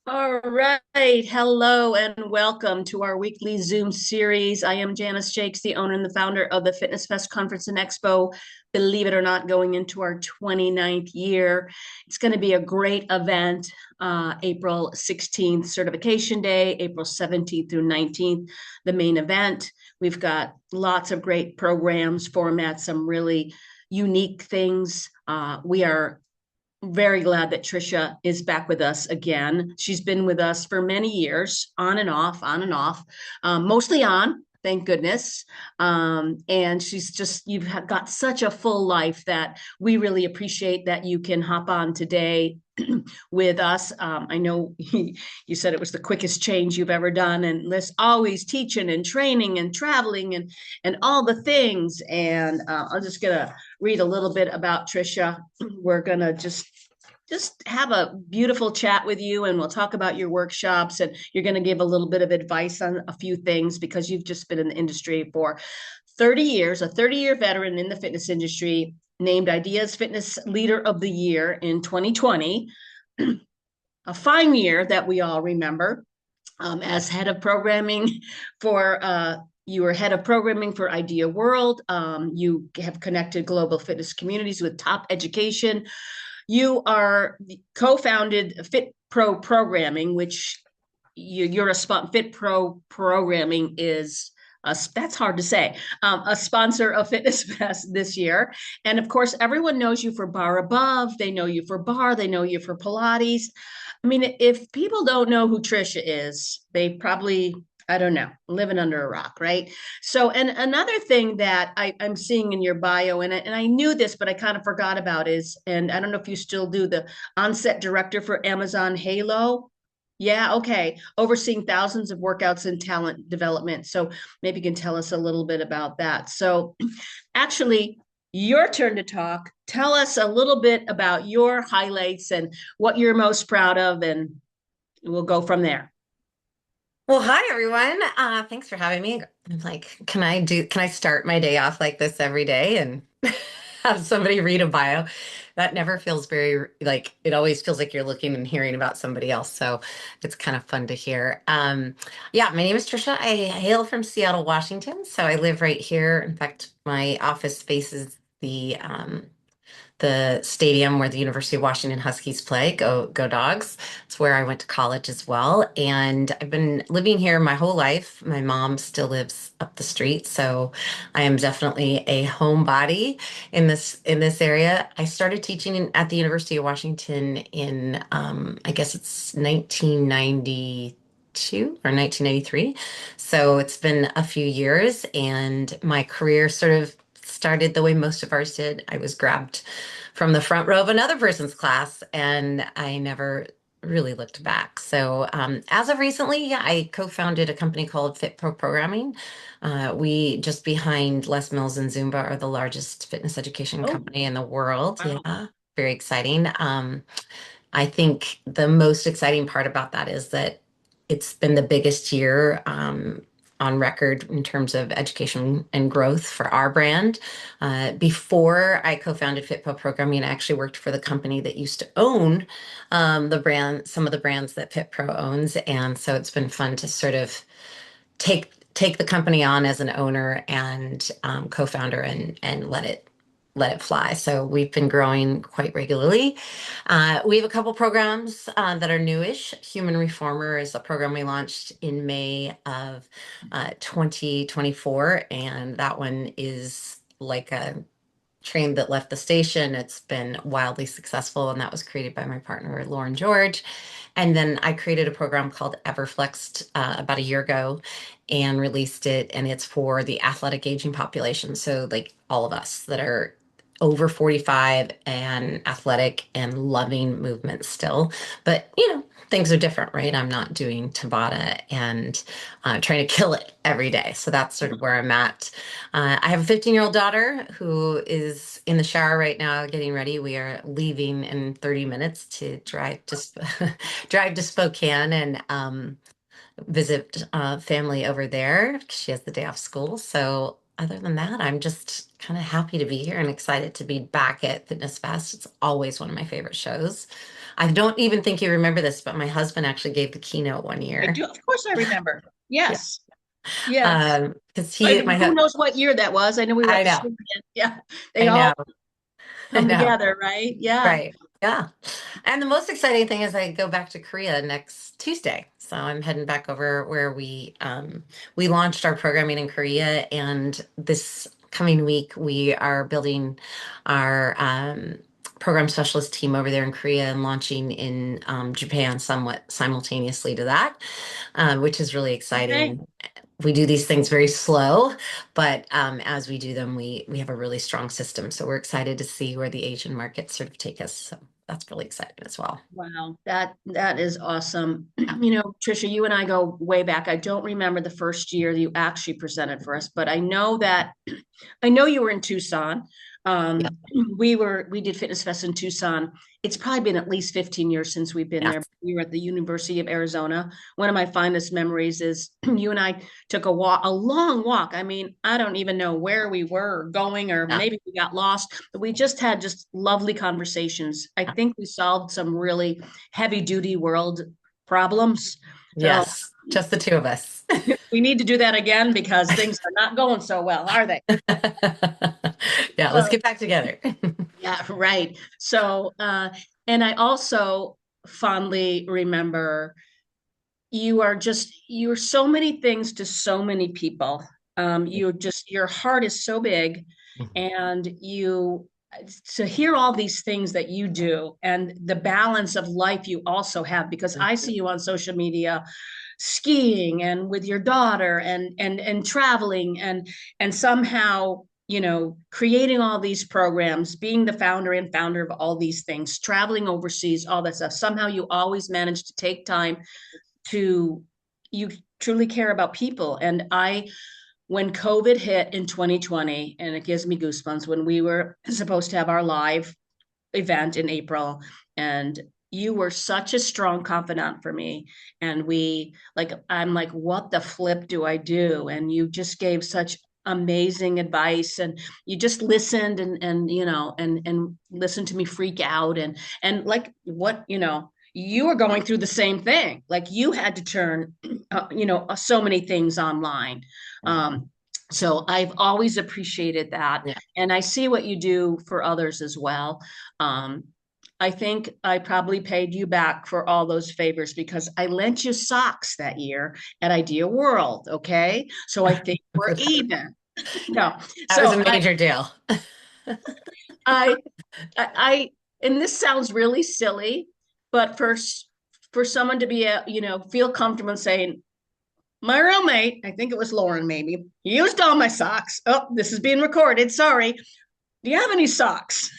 All right. Hello and welcome to our weekly Zoom series. I am Janice Jakes, the owner and the founder of the FitnessFest Conference and Expo. Believe it or not, going into our 29th year. It's going to be a great event. April 16th, Certification Day, April 17th through 19th, the main event. We've got lots of great programs, formats, some really unique things. We are very glad that Tricia is back with us again. She's been with us for many years, on and off, mostly on, thank goodness. And you've got such a full life that we really appreciate that you can hop on today with us. I know you said it was the quickest change you've ever done, and this always teaching and training and traveling and all the things. And I'm just gonna read a little bit about Tricia. We're gonna just have a beautiful chat with you, and we'll talk about your workshops, and you're going to give a little bit of advice on a few things because you've just been in the industry for 30 years, a 30-year veteran in the fitness industry, named Ideas Fitness Leader of the Year in 2020, a fine year that we all remember. As head of programming for you were head of programming for Idea World. You have connected global fitness communities with top education. You are co-founded Fit Pro Programming, which you're a Fit Pro Programming is that's hard to say. A sponsor of Fitness Fest this year, and of course, everyone knows you for Barre Above. They know you for Barre. They know you for Pilates. I mean, if people don't know who Tricia is, they probably, I don't know, living under a rock, right? So, and another thing that I'm seeing in your bio, and I knew this, but I kind of forgot about is, and I don't know if you still do, the on-set director for Amazon Halo. Yeah, okay. Overseeing thousands of workouts and talent development. So maybe you can tell us a little bit about that. So actually, your turn to talk. Tell us a little bit about your highlights and what you're most proud of, and we'll go from there. Well, hi everyone. Thanks for having me. I'm like, can I start my day off like this every day and have somebody read a bio? That never feels very like it always feels like you're looking and hearing about somebody else. So it's kind of fun to hear. Yeah, my name is Tricia. I hail from Seattle, Washington. So I live right here. In fact, my office faces the stadium where the University of Washington Huskies play. Go Dogs. It's where I went to college as well. And I've been living here my whole life. My mom still lives up the street, so I am definitely a homebody in this area. I started teaching at the University of Washington in I guess it's 1992 or 1993. So it's been a few years, and my career sort of started the way most of ours did. I was grabbed from the front row of another person's class, and I never really looked back. So, as of recently, yeah, I co-founded a company called Fit Pro Programming. We just behind Les Mills and Zumba are the largest fitness education Oh, company in the world. wow. Yeah, very exciting. I think the most exciting part about that is that it's been the biggest year on record in terms of education and growth for our brand. Before I co-founded FitPro Programming, I actually worked for the company that used to own some of the brands that FitPro owns, and so it's been fun to sort of take the company on as an owner and co-founder and let it fly. So we've been growing quite regularly. We have a couple programs that are newish. Human Reformer is a program we launched in May of 2024, and that one is like a train that left the station. It's been wildly successful, and that was created by my partner, Lauren George. And then I created a program called Everflexed about a year ago and released it, and it's for the athletic aging population. So, like all of us that are over 45 and athletic and loving movement still. But, things are different, right? I'm not doing Tabata and trying to kill it every day. So that's sort of where I'm at. I have a 15-year-old daughter who is in the shower right now getting ready. We are leaving in 30 minutes to drive to Spokane and visit family over there. She has the day off school. So other than that, I'm just kind of happy to be here and excited to be back at Fitness Fest. It's always one of my favorite shows. I don't even think you remember this, but my husband actually gave the keynote one I year. do. Of course, I remember. Yeah. Yes. Yes. Because I he, mean, who knows what year that was? I know we were at I the know, school again. Yeah. They I all know, I come know. together, right? Yeah. Right. Yeah. And the most exciting thing is I go back to Korea next Tuesday. So I'm heading back over where we launched our programming in Korea, and this coming week we are building our program specialist team over there in Korea and launching in Japan somewhat simultaneously to that, which is really Okay. exciting. We do these things very slow, but as we do them, we have a really strong system. So we're excited to see where the Asian markets sort of take us. So that's really exciting as well. Wow, that is awesome. Yeah. You know, Tricia, you and I go way back. I don't remember the first year you actually presented for us, but I know that I know you were in Tucson. Yeah. We did Fitness Fest in Tucson. It's probably been at least 15 years since we've been there. Yes. We were at the University of Arizona. One of my fondest memories is you and I took a walk, a long walk. I mean, I don't even know where we were going, or Yeah. maybe we got lost, but we just had just lovely conversations. I Yeah. think we solved some really heavy duty world problems. So Yes. Just the two of us. we need to do that again because things are not going so well, are they? Yeah. Let's So get back together. yeah, right. So and I also fondly remember you're so many things to so many people. You just your heart is so big, Mhm. and you to hear all these things that you do and the balance of life you also have, because I see you on social media skiing and with your daughter and traveling and somehow, you know, creating all these programs, being the founder of all these things, traveling overseas, all that stuff. Somehow you always manage to take time to you truly care about people. And I when COVID hit in 2020, and it gives me goosebumps, when we were supposed to have our live event in April, and you were such a strong confidant for me. And I'm like, what the flip do I do? And you just gave such amazing advice, and you just listened and you know and listened to me freak out and like what you know you were going through the same thing, like you had to turn you know so many things online. um so I've always appreciated that, Yeah. and I see what you do for others as well. um, I think I probably paid you back for all those favors because I lent you socks that year at Idea World. Okay. So I think we're For that. even. No. That was So a major deal. I, I, and this sounds really silly, but for someone to be, you know, feel comfortable in saying, my roommate, I think it was Lauren, maybe, he used all my socks. Oh, this is being recorded. Sorry. Do you have any socks?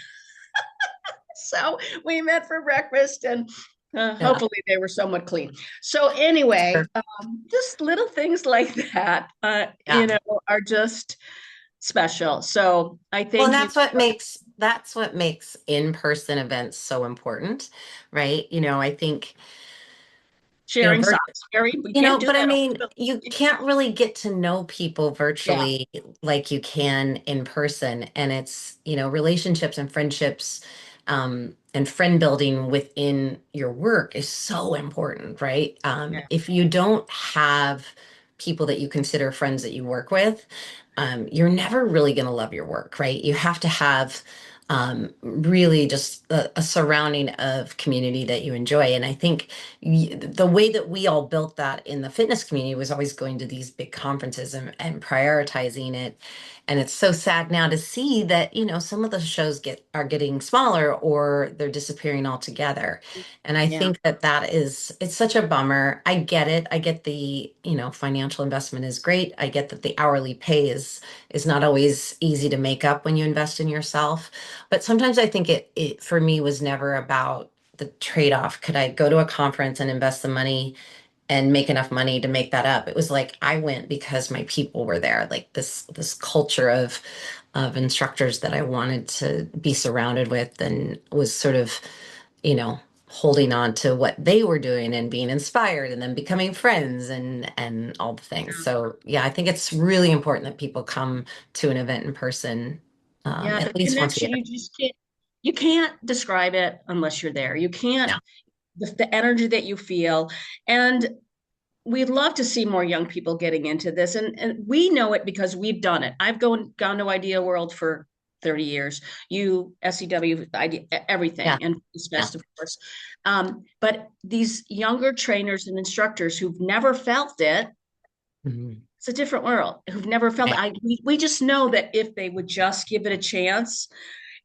So we met for breakfast, and Yeah. hopefully they were somewhat clean. So anyway, Sure. just little things like that, you Yeah. know, are just special. So I Well, and thank you that's what makes in-person events so important, right? I think, sharing vir socks. Gary, we can't do but I that. mean, you can't really get to know people Yeah, virtually like you can in person. And it's, relationships and friendships, and friend building within your work is so important, right? yeah, If you don't have people that you consider friends that you work with, you're never really going to love your work, right? You have to have really just a surrounding of community that you enjoy. And I think the way that we all built that in the fitness community was always going to these big conferences and prioritizing it. And it's so sad now to see that, some of the shows are getting smaller or they're disappearing altogether. And I yeah, think it's such a bummer. I get it. I get the, financial investment is great. I get that the hourly pay is not always easy to make up when you invest in yourself. But sometimes I think it for me was never about the trade-off. Could I go to a conference and invest the money and make enough money to make that up? It was like I went because my people were there, like this culture of instructors that I wanted to be surrounded with, and was sort of, you know, holding on to what they were doing and being inspired and then becoming friends and all the things. So yeah, I think it's really important that people come to an event in person Yeah, the at least once a connection, year. you can't describe it unless you're there. You can't, Yeah. the energy that you feel. And we'd love to see more young people getting into this. And we know it because we've done it. I've gone to Idea World for 30 years. You, SEW, idea, Yeah. everything, and this Yeah. fest, of course. But these younger trainers and instructors who've never felt it, Mhm. it's a different world, who've never felt it. Right. We just know that if they would just give it a chance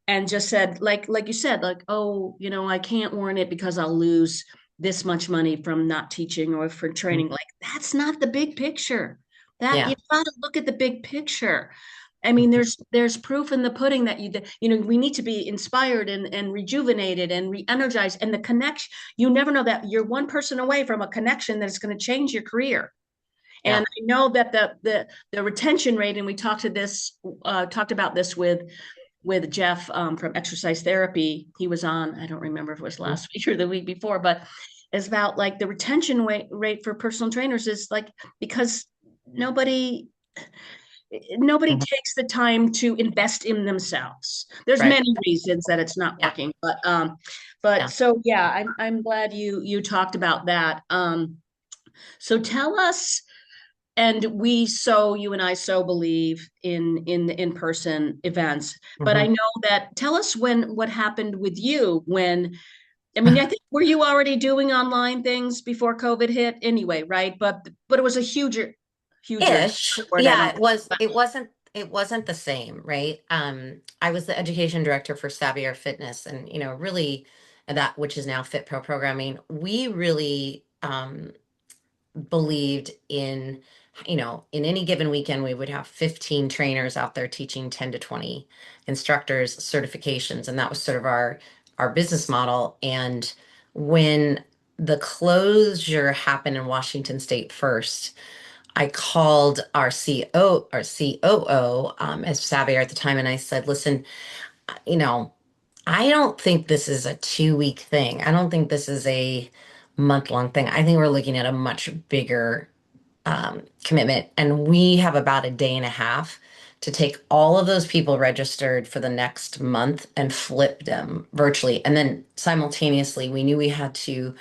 and just said, like you said, like, oh, I can't warrant it because I'll lose this much money from not teaching or for Mhm. training. Like, that's not the big picture. That Yeah. you've got to look at the big picture. I mean, there's proof in the pudding that we need to be inspired and rejuvenated and re-energized, and the connection. You never know that you're one person away from a connection that's going to change your career. And Yeah. I know that the retention rate, and we talked about this with Jeff from Exercise Therapy. He was on, I don't remember if it was Mhm. last week or the week before, but it's about like the retention rate for personal trainers is like, because nobody nobody Mhm. takes the time to invest in themselves. There's Right. many reasons that it's not Yeah. working, but Yeah. so yeah, I'm glad you talked about that. So tell us, and you and I so believe in in-person events, but I Mhm. know that, tell us what happened with you when, I mean, I think, were you already doing online things before COVID hit anyway, right? But it was a huger Ish. word, I Yeah, don't it think. was But it wasn't the same, right? I was the education director for Savvier Fitness and really that which is now Fit Pro Programming. We really believed in any given weekend we would have 15 trainers out there teaching 10 to 20 instructors certifications, and that was sort of our business model. And when the closure happened in Washington State first, I called our COO, as Xavier at the time, and I said, "Listen, you know, I don't think this is a 2 week thing. I don't think this is a month-long thing. I think we're looking at a much bigger commitment, and we have about a day and a half to take all of those people registered for the next month and flip them virtually. And then simultaneously, we knew we had to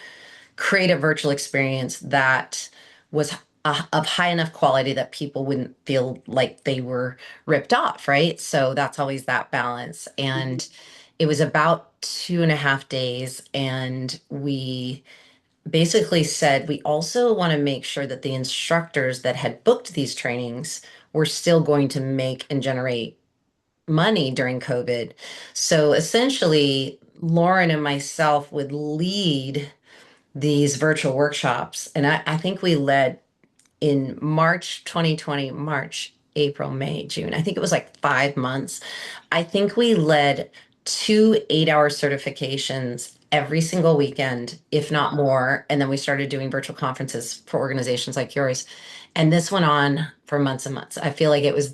create a virtual experience that was of high enough quality that people wouldn't feel like they were ripped off, right? So that's always that balance. And it was about 2.5 days, and we basically said we also want to make sure that the instructors that had booked these trainings were still going to make and generate money during COVID. So essentially, Lauren and myself would lead these virtual workshops. And I think we led in March 2020, March, April, May, June. I think it was like 5 months. I think we led 2 8-hour certifications every single weekend, if not more. And then we started doing virtual conferences for organizations like yours. And this went on for months and months. I feel like it was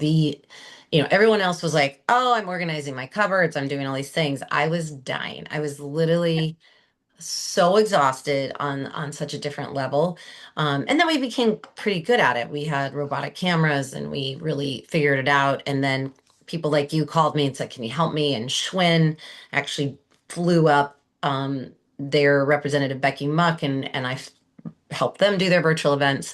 everyone else was like, oh, I'm organizing my cupboards, I'm doing all these things. I was dying. I was literally so exhausted on such a different level. And then we became pretty good at it. We had robotic cameras and we really figured it out. And then people like you called me and said, can you help me? And Schwinn actually flew up their representative Becky Muck, and I helped them do their virtual events.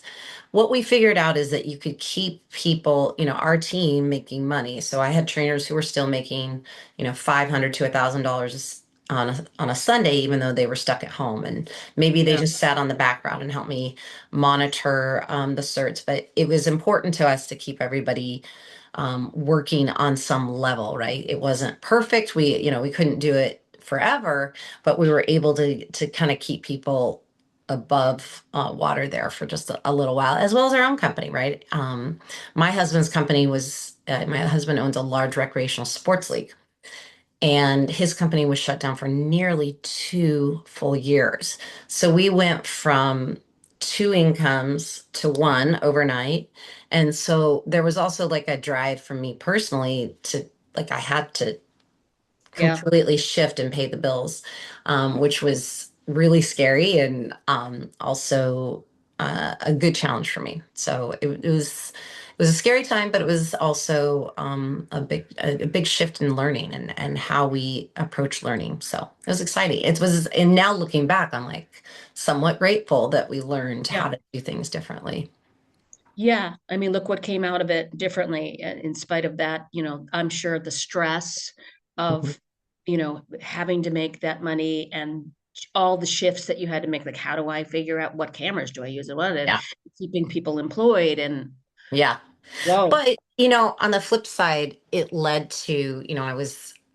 What we figured out is that you could keep people, our team making money. So I had trainers who were still making, $500 to $1,000 on a Sunday, even though they were stuck at home. And maybe they yeah, just sat on the background and helped me monitor the certs. But it was important to us to keep everybody working on some level, right? It wasn't perfect. We couldn't do it forever, but we were able to kind of keep people above water there for just a little while, as well as our own company, right? My husband's company my husband owns a large recreational sports league, and his company was shut down for nearly 2 full years. So we went from two incomes to one overnight. And so there was also like a drive for me personally to, like, I had to yeah, completely shift and pay the bills, which was really scary and also a good challenge for me. So it was a scary time, but it was also a big shift in learning and how we approach learning. So it was exciting. It was, and now looking back, I'm like somewhat grateful that we learned Yeah. how to do things differently. Yeah. I mean, look what came out of it differently in spite of that. I'm sure the stress Mhm. of, having to make that money and all the shifts that you had to make. Like, how do I figure out what cameras do I use and what, and Yeah. keeping people employed and Yeah. whoa. But, on the flip side, it led to,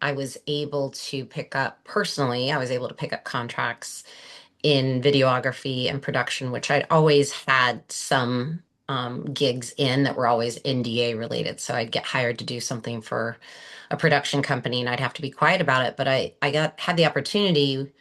I was able to pick up personally, I was able to pick up contracts in videography and production, which I'd always had some gigs in that were always NDA related. So I'd get hired to do something for a production company and I'd have to be quiet about it. But I had the opportunity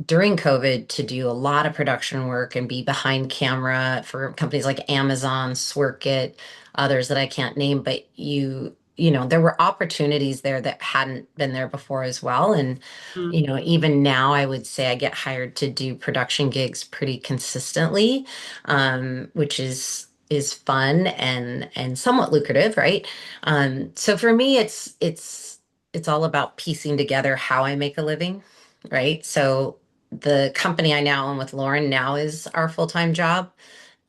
during COVID to do a lot of production work and be behind camera for companies like Amazon, Swirkit, others that I can't name, but there were opportunities there that hadn't been there before as well. And, Mm. even now I would say I get hired to do production gigs pretty consistently, which is fun and somewhat lucrative, right? So for me, it's all about piecing together how I make a living, right? So the company I now own with Lauren now is our full-time job.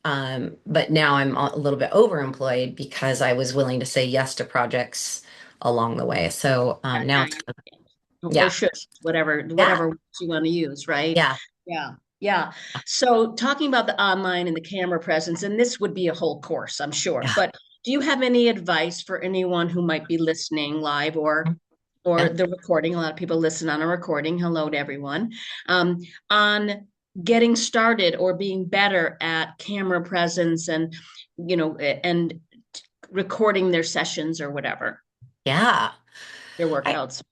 But now I'm a little bit overemployed because I was willing to say yes to projects along the way. So now Yeah, it's, or yeah, should, whatever yeah, words you want to use, right? yeah, Yeah. Yeah. So talking about the online and the camera presence, and this would be a whole course, I'm sure, yeah, but do you have any advice for anyone who might be listening live or yeah, the recording? A lot of people listen on a recording. Hello to everyone. Um, on getting started or being better at camera presence and recording their sessions or whatever, yeah. their I, workouts.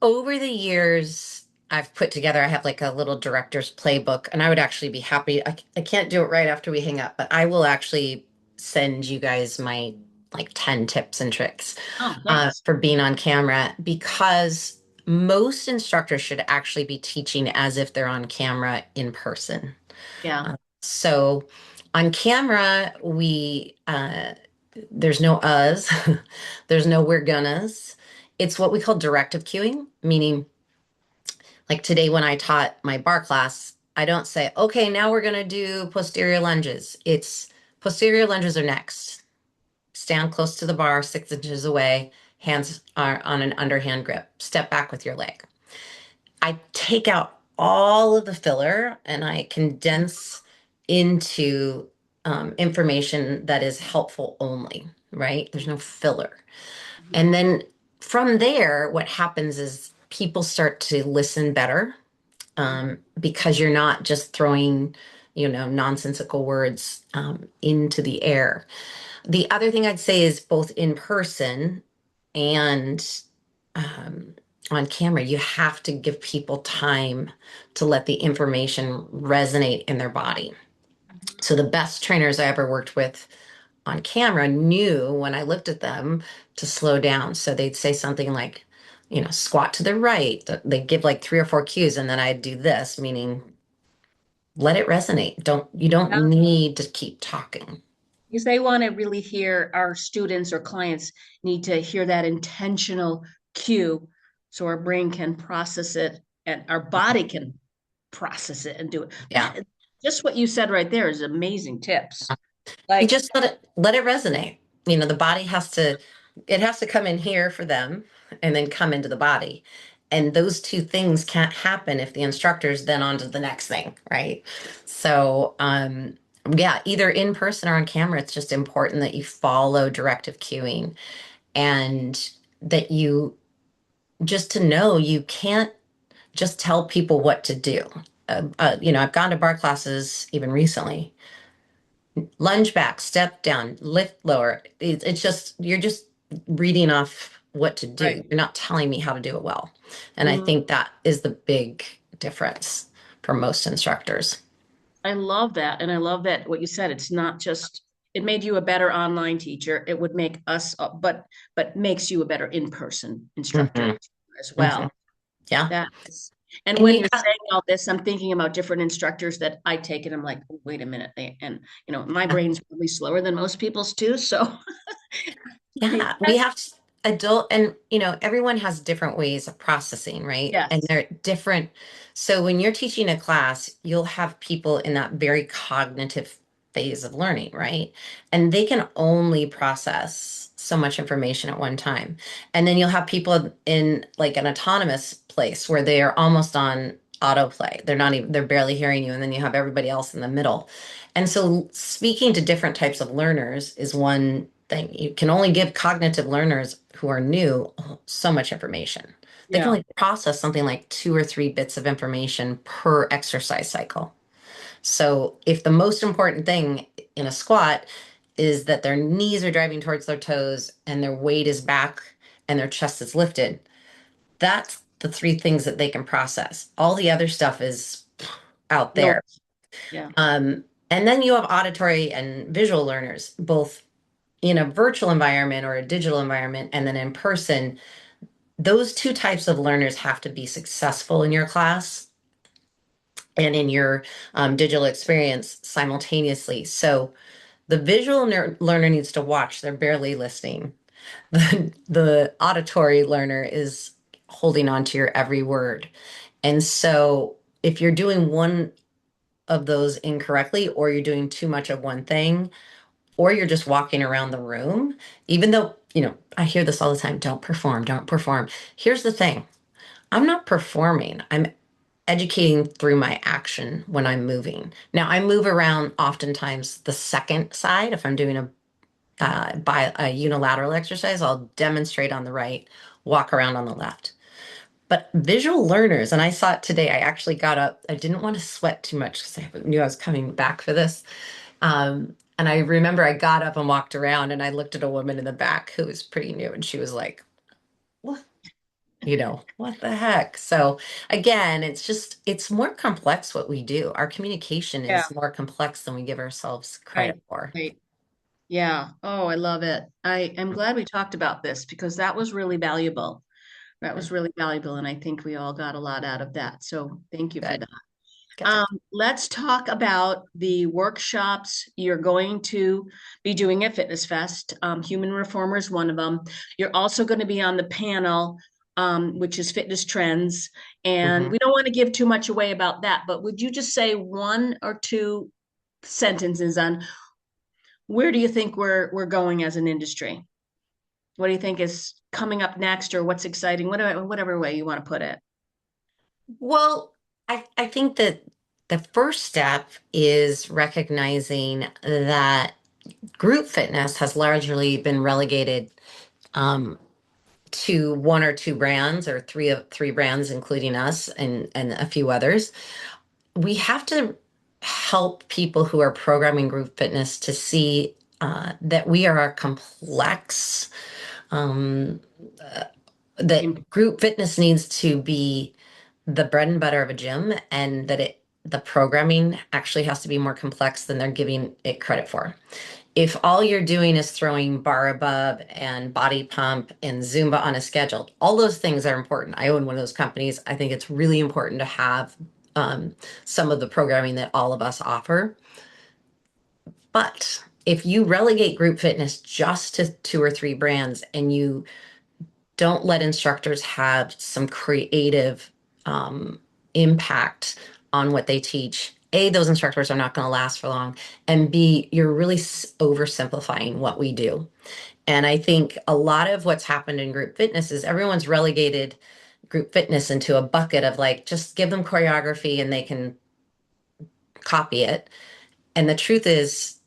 over the years, I've put together, I have like a little director's playbook, and I would actually be happy. I can't do it right after we hang up, but I will actually send you guys my like 10 tips and tricks Oh, thanks. for being on camera because most instructors should actually be teaching as if they're on camera in person. Yeah. So on camera, there's no us, there's no we're gonnas. It's what we call directive cueing, meaning like today when I taught my bar class, I don't say, okay, now we're going to do posterior lunges. It's posterior lunges are next. Stand close to the bar, 6 inches away, hands are on an underhand grip. Step back with your leg. I take out all of the filler and I condense into information that is helpful only, right? There's no filler. Mhm. And then from there, what happens is people start to listen better because you're not just throwing, nonsensical words into the air. The other thing I'd say is both in person and um, on camera, you have to give people time to let the information resonate in their body. So the best trainers I ever worked with on camera knew when I looked at them to slow down. So they'd say something like, squat to the right. They give like 3 or 4 cues, and then I'd do this, meaning let it resonate. You don't Yeah. need to keep talking. Because they want to really hear our students or clients need to hear that intentional cue so our brain can process it and our body can process it and do it. Yeah. That just what you said right there is amazing tips. You Like, just let it resonate. The body it has to come in here for them and then come into the body. And those two things can't happen if the instructor's then on to the next thing, right? So yeah, either in person or on camera, it's just important that you follow directive cueing and that you just to know you can't just tell people what to do. I've gone to bar classes even recently, lunge back, step down, lift lower. It's just, you're just reading off what to do. right. You're not telling me how to do it well. And I Mm, think that is the big difference for most instructors. I love that. And I love that what you said. It's not just, it made you a better online teacher. It would make us, but makes you a better in-person instructor Hmm. as Hmm. well. Yeah. That is. And And when you you're have, saying all this, I'm thinking about different instructors that I take, and I'm like, "Oh, wait a minute. And my brain's probably slower than most people's too. So yeah, we have adult, and everyone has different ways of processing, right? And yes, they're different. So when you're teaching a class, you'll have people in that very cognitive phase of learning, right? And they can only process so much information at one time. And then you'll have people in like an autonomous place where they are almost on autoplay. They're not even, they're barely hearing you. And then you have everybody else in the middle. And so speaking to different types of learners is one thing. You can only give cognitive learners who are new so much information. They can yeah, only process something like 2 or 3 bits of information per exercise cycle. So if the most important thing in a squat is that their knees are driving towards their toes and their weight is back and their chest is lifted, that's the 3 things that they can process. All the other stuff is out no, there. yeah, And then you have auditory and visual learners, both in a virtual environment or a digital environment, and then in person. Those 2 types of learners have to be successful in your class and in your digital experience simultaneously. So the visual learner needs to watch, they're barely listening. The auditory learner is holding on to your every word. And so if you're doing one of those incorrectly, or you're doing too much of one thing, or you're just walking around the room, even though, I hear this all the time, don't perform, don't perform. Here's the thing. I'm not performing. I'm educating through my action when I'm moving. Now, I move around oftentimes the second side. If I'm doing by a unilateral exercise, I'll demonstrate on the right, walk around on the left. But visual learners, and I saw it today, I actually got up. I didn't want to sweat too much because I knew I was coming back for this. And I remember I got up and walked around and I looked at a woman in the back who was pretty new and she was like, what, what the heck? So again, it's more complex what we do. Our communication yeah, is more complex than we give ourselves right, credit for. right. Yeah. Oh, I love it. I am glad we talked about this because that was really valuable. That was really valuable. And I think we all got a lot out of that. So thank you for Good. that. Good. Let's talk about the workshops you're going to be doing at Fitness Fest. Human Reformer is one of them. You're also going to be on the panel, which is fitness trends. And Mhm. we don't want to give too much away about that, but would you just say one or two sentences on where do you think we're going as an industry? What do you think is coming up next, or what's exciting? Whatever way you want to put it. Well, I think that the first step is recognizing that group fitness has largely been relegated um, to 1 or 2 brands, or three brands, including us and a few others. We have to help people who are programming group fitness to see that we are a complex, um, uh, that group fitness needs to be the bread and butter of a gym, and that the programming actually has to be more complex than they're giving it credit for. If all you're doing is throwing Barre Above and body pump and Zumba on a schedule, all those things are important. I own one of those companies. I think it's really important to have um, some of the programming that all of us offer. But if you relegate group fitness just to 2 or 3 brands, and you don't let instructors have some creative um, impact on what they teach, A, those instructors are not going to last for long. And B, you're really oversimplifying what we do. And I think a lot of what's happened in group fitness is everyone's relegated group fitness into a bucket of like, just give them choreography and they can copy it. And the truth is,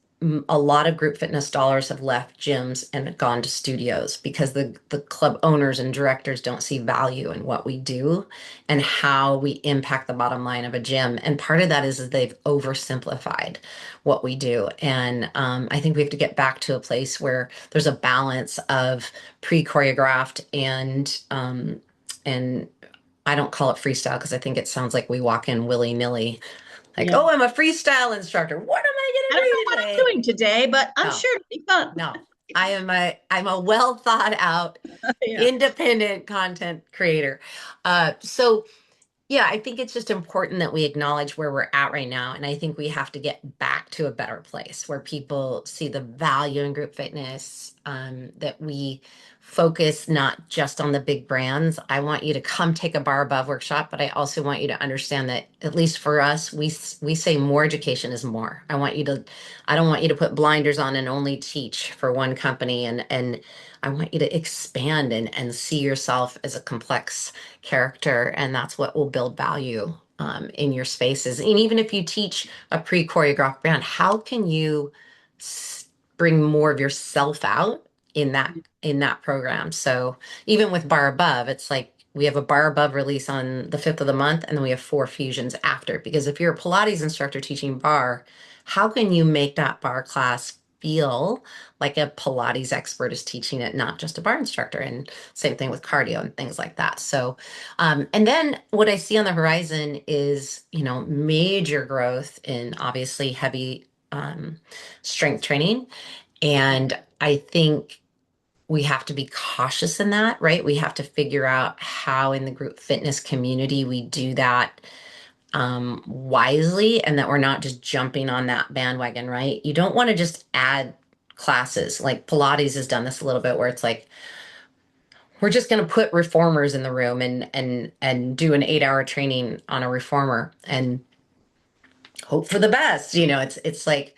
a lot of group fitness dollars have left gyms and gone to studios because the club owners and directors don't see value in what we do and how we impact the bottom line of a gym. And part of that is they've oversimplified what we do. And I think we have to get back to a place where there's a balance of pre-choreographed and I don't call it freestyle because I think it sounds like we walk in willy-nilly. Like, Yeah. oh, I'm a freestyle instructor. What am I I going don't to know do what I'm today? doing today, but I'm No, sure it'll be fun. no. I'm a well thought out, Yeah. independent content creator. So Yeah, I think it's just important that we acknowledge where we're at right now. And I think we have to get back to a better place where people see the value in group fitness, that we focus not just on the big brands. I want you to come take a Bar Above workshop, but I also want you to understand that, at least for us, we say more education is more. I don't want you to put blinders on and only teach for one company, and I want you to expand and see yourself as a complex character, and that's what will build value in your spaces. And even if you teach a pre-choreographed band, how can you bring more of yourself out in that program? So even with Bar Above, it's like we have a Bar Above release on the 5th of the month, and then we have 4 fusions after. Because if you're a Pilates instructor teaching bar, how can you make that bar class feel like a Pilates expert is teaching it, not just a bar instructor? And same thing with cardio and things like that. So, and then what I see on the horizon is, major growth in obviously heavy strength training. And I think we have to be cautious in that, right? We have to figure out how in the group fitness community we do that wisely, and that we're not just jumping on that bandwagon, right? You don't want to just add classes. Like Pilates has done this a little bit, where it's like, we're just going to put reformers in the room and do an 8 hour training on a reformer and hope for the best. It's like,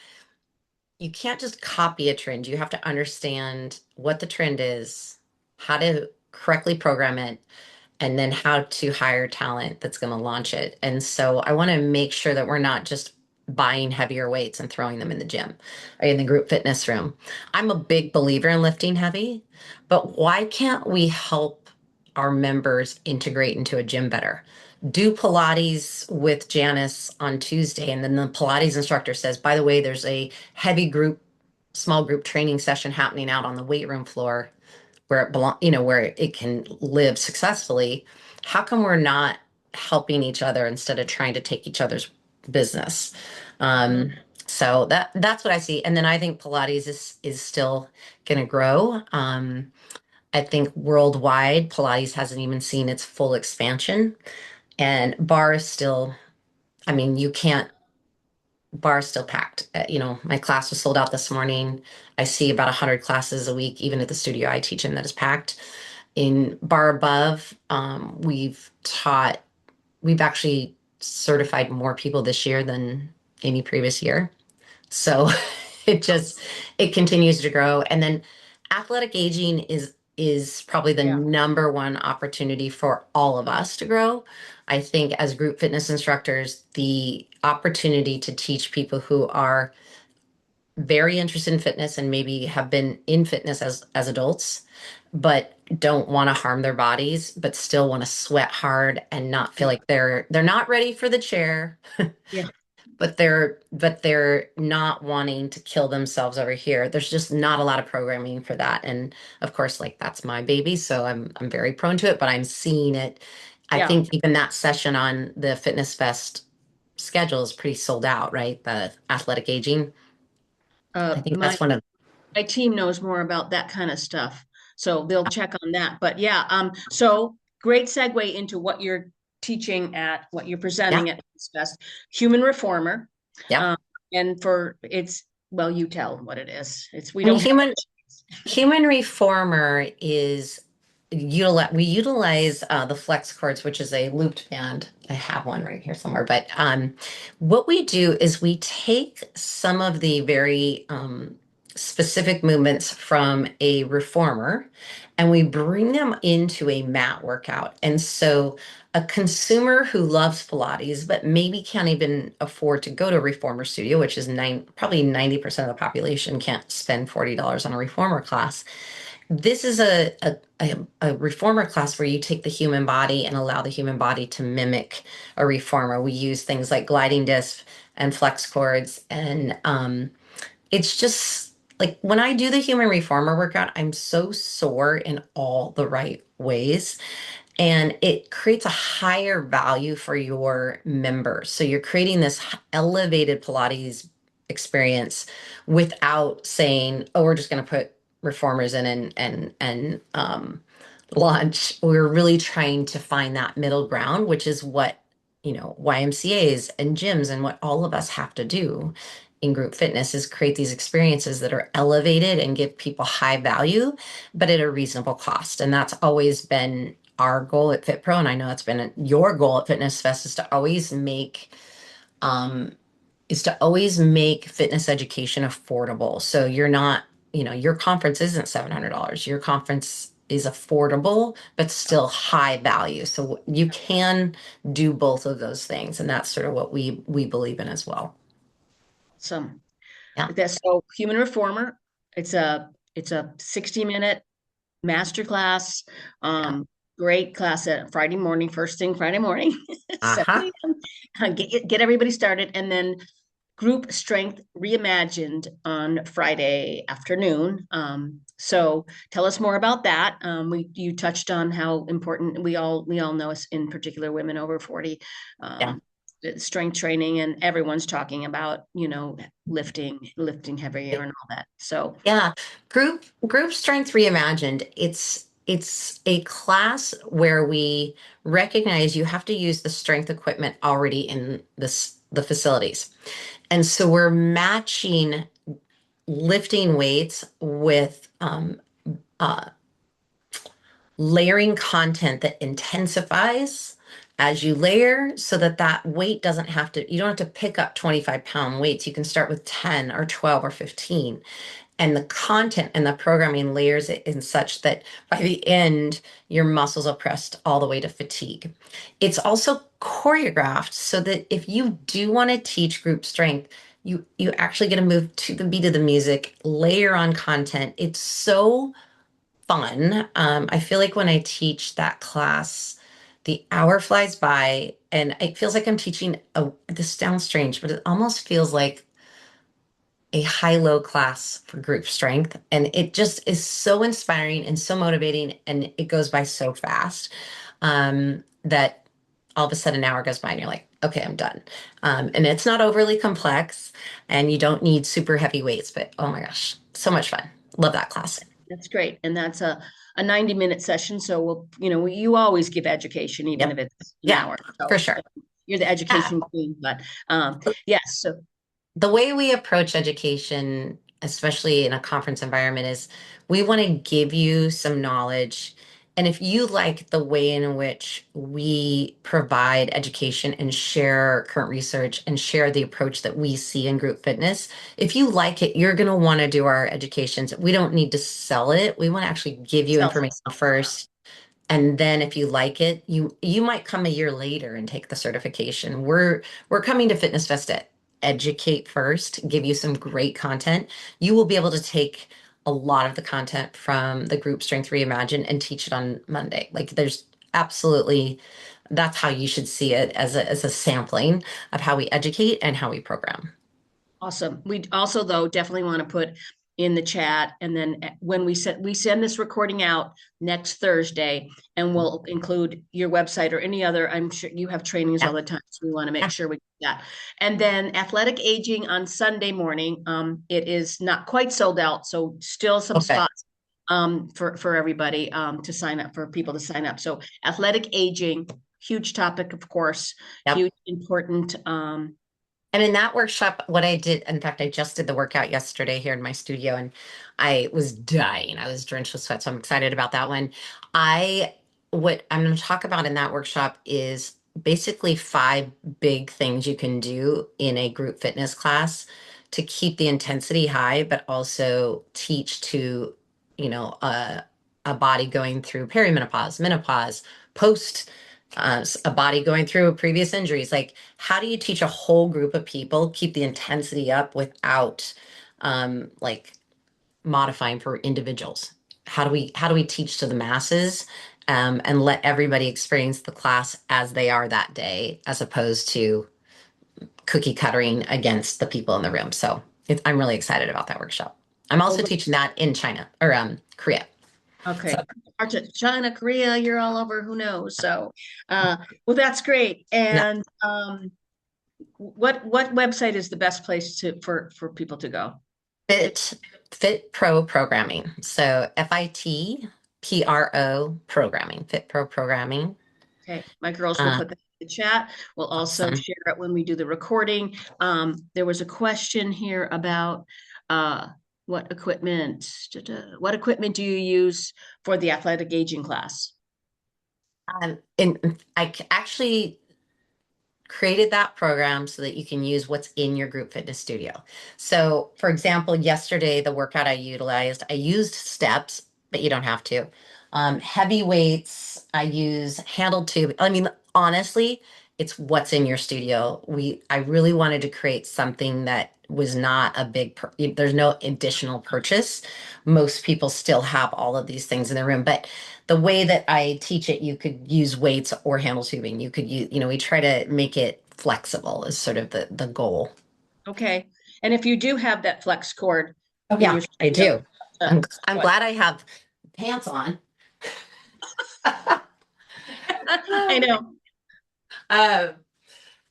you can't just copy a trend. You have to understand what the trend is, how to correctly program it, and then how to hire talent that's going to launch it. And so I want to make sure that we're not just buying heavier weights and throwing them in the gym or in the group fitness room. I'm a big believer in lifting heavy, but why can't we help our members integrate into a gym better? Do Pilates with Janice on Tuesday, and then the Pilates instructor says, by the way, there's a heavy group, small group training session happening out on the weight room floor where it belong, where it can live successfully. How come we're not helping each other instead of trying to take each other's business? Mhm. Um, so that's what I see. And then I think Pilates is still going to grow. I think worldwide, Pilates hasn't even seen its full expansion, and bar is still. I mean, you can't. Bar is still packed. My class was sold out this morning. I see about 100 classes a week, even at the studio I teach in, that is packed. In Barre Above, we've actually certified more people this year than any previous year. So it just it continues to grow. And then athletic aging is probably the Yeah. number one opportunity for all of us to grow. I think as group fitness instructors, the opportunity to teach people who are very interested in fitness and maybe have been in fitness as adults, but don't want to harm their bodies, but still want to sweat hard and not feel Yeah. like they're not ready for the chair, Yeah. but they're not wanting to kill themselves over here. There's just not a lot of programming for that. And of course, like, that's my baby, so I'm very prone to it, but I'm seeing it. I Yeah. think even that session on the Fitness Fest schedule is pretty sold out, right? The athletic aging. I think My that's one of. my team knows more about that kind of stuff, so they'll check on that. But yeah, so great segue into what you're teaching at what you're Yeah. presenting at this Fest, Human Reformer. Yep. Um, and for it's well, you tell what it is. It's we I mean, don't have human reformer is we utilize the flex cords, which is a looped band. I have one right here somewhere. But what we do is we take some of the very specific movements from a reformer, and we bring them into a mat workout. And so a consumer who loves Pilates, but maybe can't even afford to go to a reformer studio, which is probably 90% of the population can't spend $40 on a reformer class. This is a reformer class where you take the human body and allow the human body to mimic a reformer. We use things like gliding disc and flex cords, and it's just like, when I do the human reformer workout, I'm so sore in all the right ways, and it creates a higher value for your members. So you're creating this elevated Pilates experience without saying, "Oh, we're just going to put reformers in and launch, we were really trying to find that middle ground, which is what, YMCA's and gyms and what all of us have to do in group fitness is create these experiences that are elevated and give people high value, but at a reasonable cost. And that's always been our goal at FitPro. And I know it's been your goal at Fitness Fest um, is to always make fitness education affordable. So you're not, your conference isn't $700. Your conference is affordable, but still high value. So you can do both of those things. And that's sort of what we believe in as well. Some Yeah. that's so Human Reformer. It's a 60-minute masterclass. Yeah. Great class at Friday morning, first thing Friday morning, Uh-huh. 7 a.m. Get everybody started, and then group strength reimagined on Friday afternoon. So tell us more about that. You touched on how important we all know us, in particular women over 40, Yeah. strength training, and everyone's talking about lifting heavier and all that. So Yeah. Group Strength Reimagined. It's a class where we recognize you have to use the strength equipment already in the facilities. And so we're matching lifting weights with uh, layering content that intensifies as you layer so that that weight doesn't have to, you don't have to pick up 25-pound weights. You can start with 10 or 12 or 15. And the content and the programming layers it in such that by the end, your muscles are pressed all the way to fatigue. It's also choreographed so that if you do want to teach group strength, you actually get to move to the beat of the music, layer on content. It's so fun. I feel like when I teach that class, the hour flies by and it feels like I'm teaching this sounds strange, but it almost feels like a high-low class for group strength. And it just is so inspiring and so motivating. And it goes by so fast that all of a sudden an hour goes by and you're like, okay, I'm done. And it's not overly complex and you don't need super heavy weights, but oh my gosh, so much fun. Love that class. that's great. And that's a 90-minute session. So you always give education, even if Yep. it's an Yeah, hour. for So sure. you're the Yeah. education queen. But yes, so The way we approach education, especially in a conference environment, is we want to give you some knowledge. And if you like the way in which we provide education and share current research and share the approach that we see in group fitness, if you like it, you're going to want to do our educations. We don't need to sell it. We want to actually give you sells information itself. first, and then if you like it, you might come a year later and take the certification. We're coming to Fitness Fest to educate first, give you some great content. You will be able to take a lot of the content from the group Strength Reimagine and teach it on Monday. Like there's absolutely that's how you should see it as a sampling of how we educate and how we program. Awesome. We also, though, definitely want to put in the chat, and then when we send this recording out next Thursday, and we'll include your website or any other. I'm sure you have trainings Yeah. all the time, so we want to make Yeah. sure we do that. And then athletic aging on Sunday morning. It is not quite sold out, so still some Okay. spots for everybody to sign up, for people to sign up. So athletic aging, huge topic, of course, Yep. huge important. And in that workshop, what I did, in fact, I just did the workout yesterday here in my studio and I was dying. I was drenched with sweat. So I'm excited about that one. I, what I'm going to talk about in that workshop is basically five big things you can do in a group fitness class to keep the intensity high, but also teach to, you know, a body going through perimenopause, menopause, post a body going through previous injuries. Like, how do you teach a whole group of people keep the intensity up without like modifying for individuals? How do we teach to the masses and let everybody experience the class as they are that day, as opposed to cookie cuttering against the people in the room? So I'm really excited about that workshop. I'm also teaching that in China or Korea. So Okay. China, Korea, you're all over, who knows? So, well, that's great. yeah. And what website is the best place for people to go? Fit. Fit Fit Pro Programming. So PRO programming, Fit Pro programming. Okay, my girls will Uh, put that in the chat. We'll also awesome. share it when we do the recording. There was a question here about uh, what equipment, what equipment do you use for the athletic aging class? And actually created that program so that you can use what's in your group fitness studio. So, for example, yesterday, the workout I used steps, but you don't have to. Heavy weights, I use handled tube. I mean, honestly, it's what's in your studio. I really wanted to create something that was not a there's no additional purchase. Most people still have all of these things in their room, but the way that I teach it, you could use weights or handle tubing. You could use, we try to make it flexible is sort of the goal. Okay, and if you do have that flex cord Oh in your yeah, I studio, do. I'm what? glad I have pants on. I know. Um,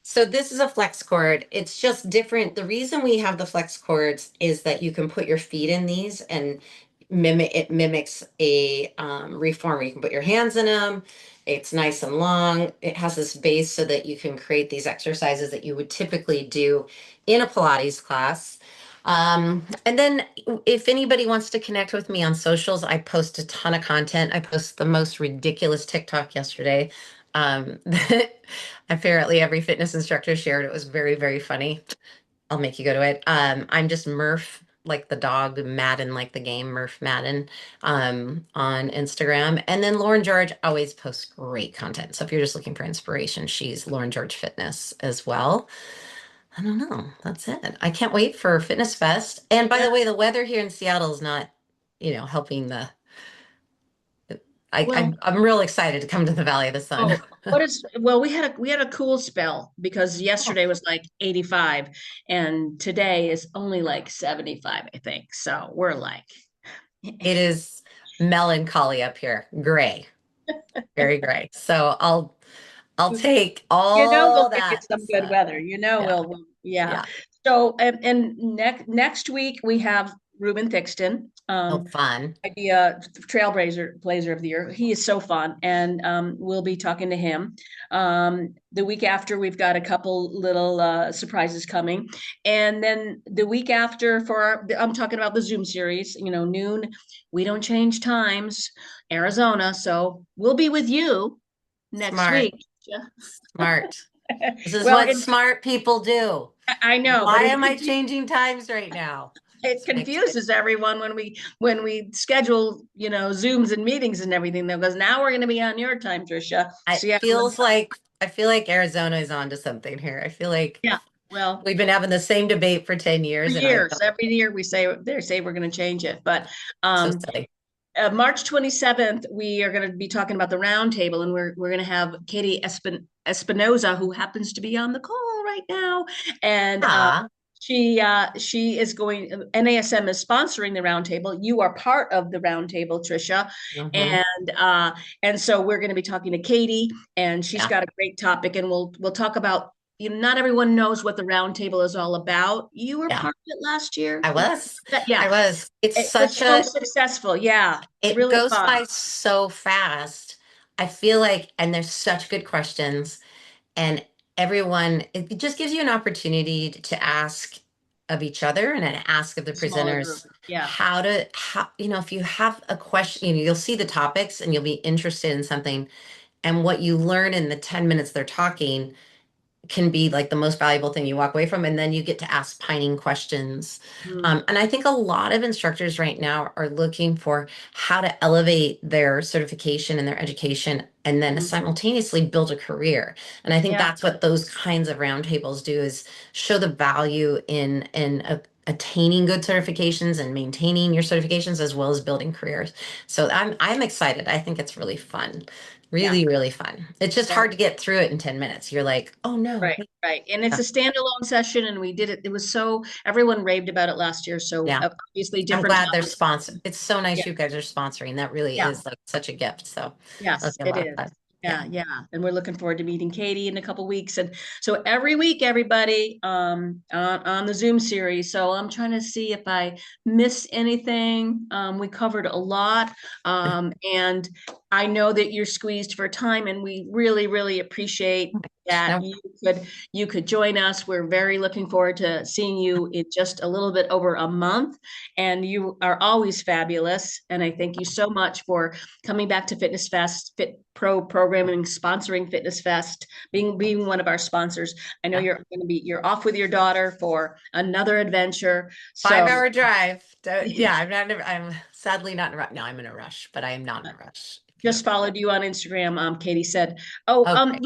So this is a flex cord. It's just different. The reason we have the flex cords is that you can put your feet in these and mimics a reformer. You can put your hands in them. It's nice and long. It has this base so that you can create these exercises that you would typically do in a Pilates class. And then if anybody wants to connect with me on socials, I post a ton of content. I post the most ridiculous TikTok yesterday. That apparently every fitness instructor shared. It was very, very funny. I'll make you go to it. I'm just Murph, like the dog, Madden, like the game, Murph Madden, on Instagram. And then Lauren George always posts great content. So if you're just looking for inspiration, she's Lauren George Fitness as well. I don't know. That's it. I can't wait for Fitness Fest. And by Yeah. the way, the weather here in Seattle is not, helping the. Well, I'm real excited to come to the Valley of the Sun. oh, well, we had a cool spell because yesterday was like 85 and today is only like 75, I think. So we're like, It is melancholy up here, gray, very gray. So I'll take we'll all get you that some good sun. weather. Yeah, Yeah. yeah. So and next week we have Ruben Thixton. Oh, fun. Idea Trailblazer of the Year. He is so fun, and we'll be talking to him. The week after, we've got a couple little surprises coming, and then the week after I'm talking about the Zoom series. Noon. We don't change times, Arizona. So we'll be with you next Smart, week. Yeah. smart. This is Well, what smart people do. I know, but Why am I changing times right now? it This makes it. confuses everyone when we schedule Zooms and meetings and everything though, because now we're going to be on your time, Tricia. It Seattle and feels like I feel like Arizona is onto something here. I feel like yeah, well, we've been having the same debate for 10 for years, and I years don't. every year they say we're going to change it, but So um silly. March 27th, we are going to be talking about the roundtable, and we're going to have Katie Espinoza, who happens to be on the call right now, and Ah. she is going. NASM is sponsoring the roundtable. You are part of the roundtable, Tricia, Hmm. and so we're going to be talking to Katie, and she's Yeah. got a great topic, and we'll talk about. Not everyone knows what the roundtable is all about. You were Yeah. part of it last year. I was. Yeah, I was. It's it was such so a, successful. Yeah, it really goes fun. by so fast. I feel like, and there's such good questions, and everyone, it just gives you an opportunity to ask of each other and then ask of the Smaller group. presenters Yeah. if you have a question, you'll see the topics and you'll be interested in something. And what you learn in the 10 minutes they're talking can be like the most valuable thing you walk away from, and then you get to ask pining questions. Mm, And I think a lot of instructors right now are looking for how to elevate their certification and their education and then mm, simultaneously build a career. And I think yeah. that's what those kinds of roundtables do, is show the value in attaining good certifications and maintaining your certifications as well as building careers. So I'm excited. I think it's really fun. Yeah. Really, really fun. It's just Well, hard to get through it in 10 minutes. You're like, oh no. right, right. And it's Yeah. a standalone session, and we did it. It was so everyone raved about it last year. So Yeah. obviously I'm different glad they're topics. sponsored. It's so Yeah, nice you guys are sponsoring. That really yeah. is like such a gift. So it'll Yes, be a it lot of is. fun. Yeah, yeah. And we're looking forward to meeting Katie in a couple weeks. And so every week, everybody, on the Zoom series. So I'm trying to see if I missed anything. We covered a lot. And I know that you're squeezed for time, and we really, really appreciate that No, you could join us. We're very looking forward to seeing you in just a little bit over a month. And you are always fabulous. And I thank you so much for coming back to Fitness Fest, Fit Pro programming, sponsoring Fitness Fest, being one of our sponsors. I know no. you're off with your daughter for another adventure. So 5 hour drive. Yeah, I'm sadly not in a rush. No, I'm in a rush, but I am not in a rush. If you know. just followed you on Instagram. Katie said, "Oh, Okay.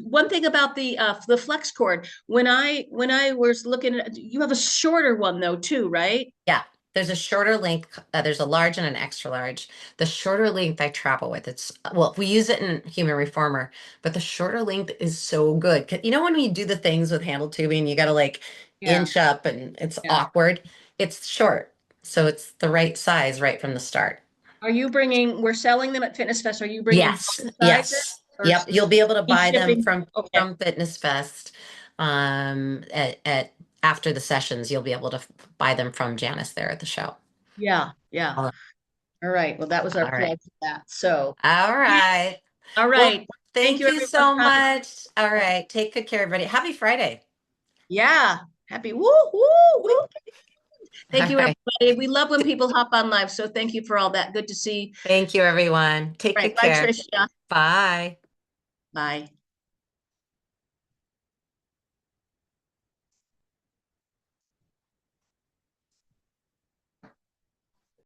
one thing about the flex cord. When I was looking at, you have a shorter one though too, right? Yeah. There's a shorter length. There's a large and an extra large. The shorter length I travel with. Well, we use it in human reformer, but the shorter length is so good. 'Cause you know when you do the things with handle tubing, you got to like Yeah, inch up and it's yeah. awkward. It's short. So it's the right size right from the start. Are you bringing? We're selling them at Fitness Fest. Are you bringing both Yes, the sizes yes. or Yep, you'll be able to each buy them shipping? from Okay. Fitness Fest. At after the sessions, you'll be able to buy them from Janice there at the show. Yeah, yeah. All All right. Well, that was our right. plug for that. So, All right. all Well, right. Thank thank you, you everyone. so much. All right. Take good care, everybody. Happy Friday. Yeah. Happy woo woo woo. All Thank you, right. everybody. We love when people hop on live. So thank you for all that. Good to see. Thank you, everyone. Take All right. good Bye, care. Tricia. Bye. Bye.